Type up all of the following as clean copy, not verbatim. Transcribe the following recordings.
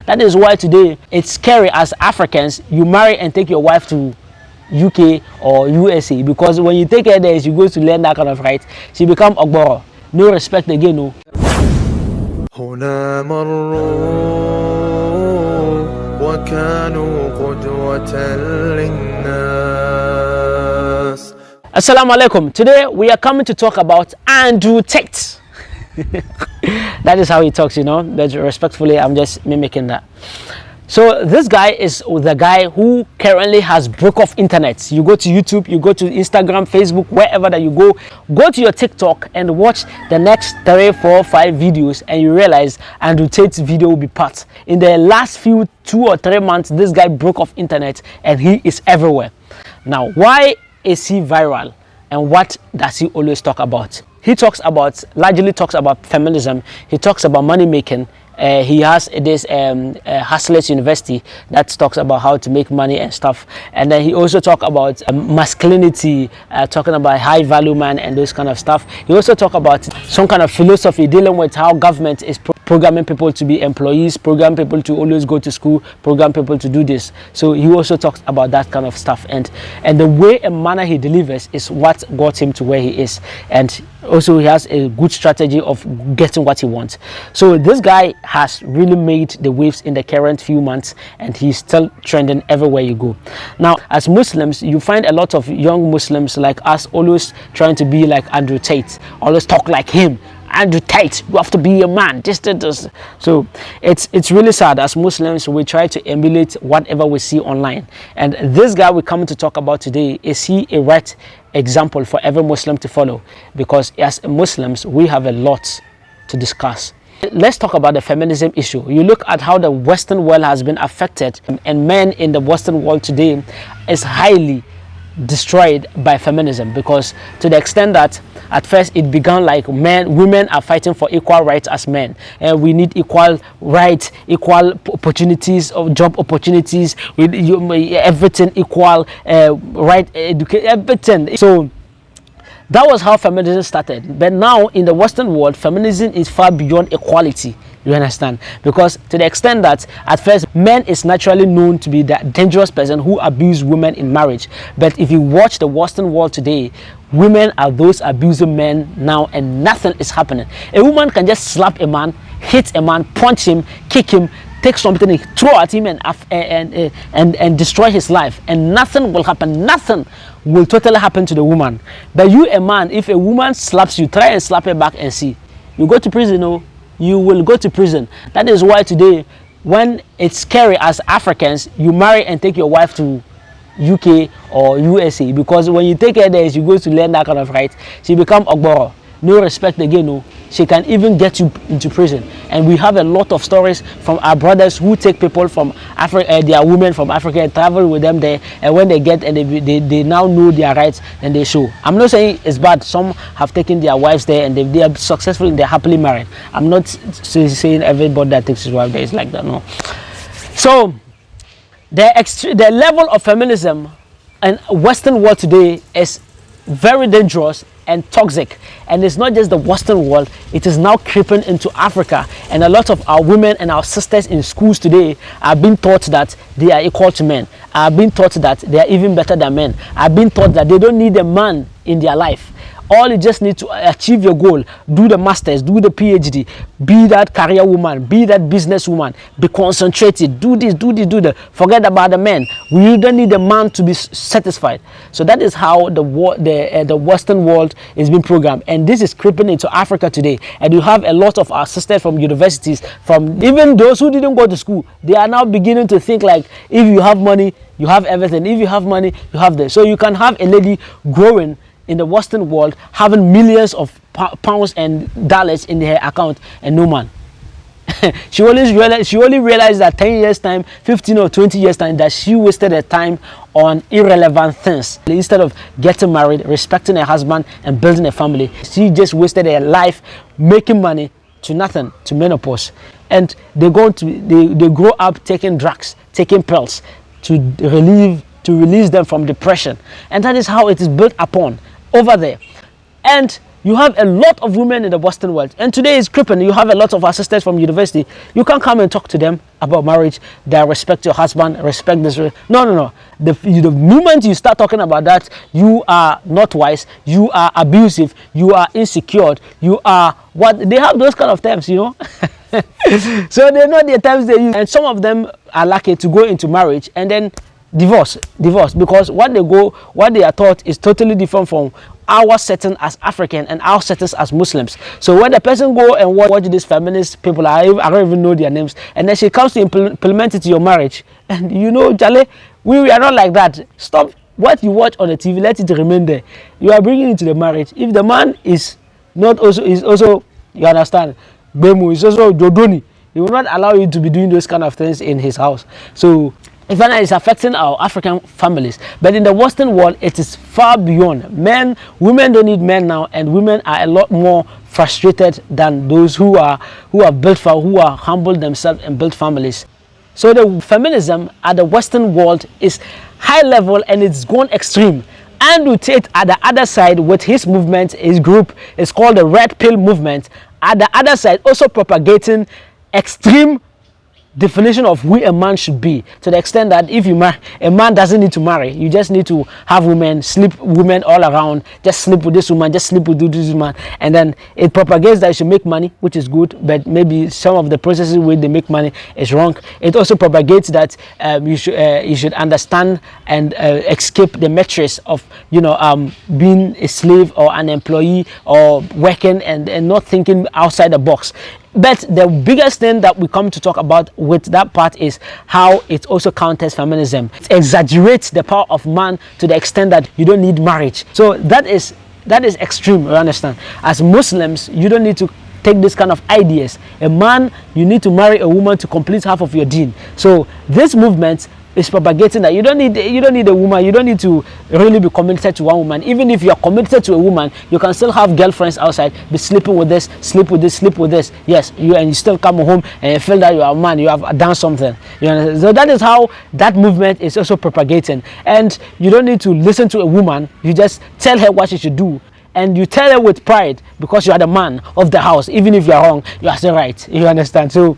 That is why today it's scary as Africans. You marry and take your wife to UK or USA, because when you take her there, she goes to learn that kind of right. She become ogboro. No respect again, no. هنا مروا وكانوا قدوة للناس. Assalamu alaikum. Today we are coming to talk about Andrew Tate. That is how he talks, you know, but respectfully I'm just mimicking that. So this guy is the guy who currently has broke off internet. You go to YouTube, you go to Instagram, Facebook, wherever that you go to your TikTok and watch the next 3, 4, 5 videos, and you realize Andrew Tate's video will be part. In the last few 2 or 3 months, this guy broke off internet and he is everywhere. Now, why is he viral and what does he always talk about? He largely talks about feminism. He talks about money making. He has this Hustlers University that talks about how to make money and stuff, and then he also talks about masculinity, talking about high value man and those kind of stuff. He also talks about some kind of philosophy dealing with how government is programming people to be employees, program people to always go to school, program people to do this. So he also talks about that kind of stuff, and the way and manner he delivers is what got him to where he is, and also he has a good strategy of getting what he wants. So this guy has really made the waves in the current few months, and he's still trending everywhere you go. Now, as Muslims, you find a lot of young Muslims like us always trying to be like Andrew Tate, always talk like him. Andrew Tate, you have to be a man. This. So it's really sad. As Muslims, we try to emulate whatever we see online, and this guy we're coming to talk about today, is he a right example for every Muslim to follow? Because as Muslims, we have a lot to discuss. Let's talk about the feminism issue. You look at how the Western world has been affected, and men in the Western world today is highly destroyed by feminism, because to the extent that at first it began like women are fighting for equal rights as men, and we need equal rights, equal opportunities of job opportunities, with everything equal, right, educate, everything. So that was how feminism started. But now in the Western world, feminism is far beyond equality. You understand? Because to the extent that at first men is naturally known to be that dangerous person who abuse women in marriage. But if you watch the Western world today, women are those abusing men now, and nothing is happening. A woman can just slap a man, hit a man, punch him, kick him, take something, throw at him and destroy his life, and nothing will happen. Nothing will totally happen to the woman. But you, a man, if a woman slaps you, try and slap her back and see. You go to prison, no? You will go to prison. That is why today, when it's scary as Africans, you marry and take your wife to UK or USA, because when you take her there, she goes to learn that kind of right. She become ogboro. No respect again, no. She can even get you into prison. And we have a lot of stories from our brothers who take people from Africa, their women from Africa, and travel with them there, and when they get and they now know their rights, and they show. I'm not saying it's bad. Some have taken their wives there and they are successful and they're happily married. I'm not saying everybody that takes his wife there is like that, no. So the level of feminism in Western world today is very dangerous and toxic, and it's not just the Western world, it is now creeping into Africa, and a lot of our women and our sisters in schools today are being taught that they are equal to men, are being taught that they are even better than men, are being taught that they don't need a man in their life. All you just need to achieve your goal, do the masters, do the PhD, be that career woman, be that business woman, be concentrated, do this, do that. Forget about the men. We don't need a man to be satisfied. So that is how the Western world is being programmed, and this is creeping into Africa today. And you have a lot of our sisters from universities, from even those who didn't go to school, they are now beginning to think like, if you have money, you have everything. If you have money, you have this. So you can have a lady growing in the Western world, having millions of pounds and dollars in her account, and no man. she only realized that 10 years time, 15 or 20 years time, that she wasted her time on irrelevant things. Instead of getting married, respecting her husband and building a family, she just wasted her life making money to nothing, to menopause. And they grow up taking drugs, taking pills to release them from depression. And that is how it is built upon over there. And You have a lot of women in the Western world, and today is creeping. You have a lot of our sisters from university. You can't come and talk to them about marriage, that respect your husband, respect this. No. The moment you start talking about that, you are not wise, you are abusive, you are insecure, you are what they have those kind of terms, So they know the terms they use, and some of them are lucky to go into marriage and then divorce because what they are taught is totally different from our setting as African and our settings as Muslims. So when the person go and watch these feminist people, I don't even know their names, and then she comes to implement it to your marriage, and Jale, we are not like that. Stop what you watch on the TV, let it remain there. You are bringing it to the marriage. If the man is also you understand, Bemu is also Jodoni, he will not allow you to be doing those kind of things in his house. So it's affecting our African families, but in the Western world, it is far beyond. Women don't need men now, and women are a lot more frustrated than those who are humbled themselves and built families. So the feminism at the Western world is high level and it's gone extreme. Andrew Tate at the other side with his movement, his group is called the Red Pill Movement. At the other side, also propagating extreme definition of who a man should be, to the extent that if you marry, a man doesn't need to marry. You just need to have women, sleep women all around, just sleep with this woman, just sleep with this woman, and then it propagates that you should make money, which is good, but maybe some of the processes where they make money is wrong. It also propagates that you should understand and escape the matrix of being a slave or an employee or working and not thinking outside the box. But the biggest thing that we come to talk about with that part is how it also counters feminism. It exaggerates the power of man to the extent that you don't need marriage. So that is extreme, you understand? As Muslims, you don't need to take this kind of ideas. A man, you need to marry a woman to complete half of your deen. So this movement is propagating that you don't need a woman, you don't need to really be committed to one woman. Even if you are committed to a woman, you can still have girlfriends outside, be sleeping with this, sleep with this. Yes, you still come home and you feel that you are a man, you have done something. So that is how that movement is also propagating. And you don't need to listen to a woman, you just tell her what she should do. And you tell her with pride, because you are the man of the house. Even if you are wrong, you are still right. You understand? So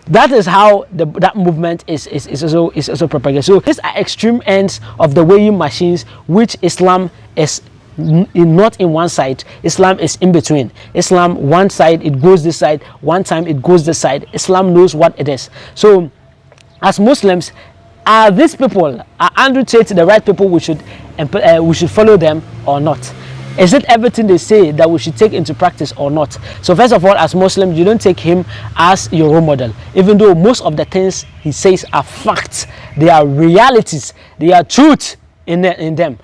that is how that movement is also propagated. So these are extreme ends of the weighing machines, which Islam is not in one side. Islam is in between. Islam, one side it goes this side, one time it goes this side. Islam knows what it is. So as Muslims, are these people, are Andrew Tate the right people we should follow them or not? Is it everything they say that we should take into practice or not? So first of all, as Muslims, you don't take him as your role model, even though most of the things he says are facts, they are realities, they are truth in them.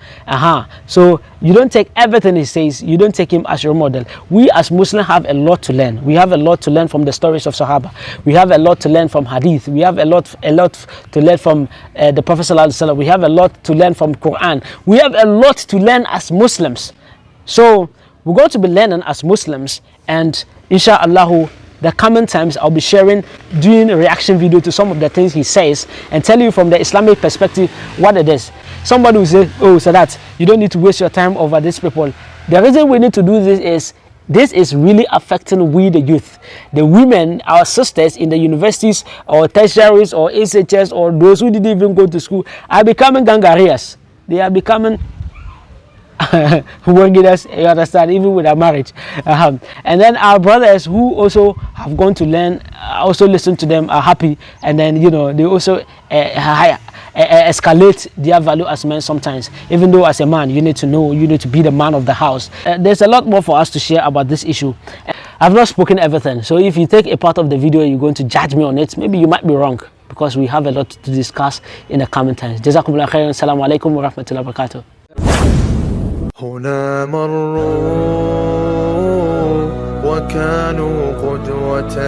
So you don't take everything he says, you don't take him as your model. We as Muslims have a lot to learn. We have a lot to learn from the stories of Sahaba. We have a lot to learn from Hadith. We have a lot to learn from the Prophet Sallallahu Alaihi Wasallam. We have a lot to learn from Quran. We have a lot to learn as Muslims. So we're going to be learning as Muslims, and inshallah the coming times I'll be doing a reaction video to some of the things he says and tell you from the Islamic perspective what it is. Somebody will say, oh Sadat, you don't need to waste your time over these people. The reason we need to do this is really affecting we the youth, the women, our sisters in the universities or tertiaries or SHS or those who didn't even go to school are becoming gangarias. They are becoming who won't get us, you understand, even with our marriage. And then our brothers who also have gone to learn, also listen to them, are happy, and then they also escalate their value as men sometimes. Even though as a man you need to be the man of the house. There's a lot more for us to share about this issue. I've not spoken everything, so if you take a part of the video you're going to judge me on it, maybe you might be wrong, because we have a lot to discuss in the coming times. Jazakumullah khairan. Assalamu alaikum wa rahmatullahi wa barakatuh. هنا مروا وكانوا قدوة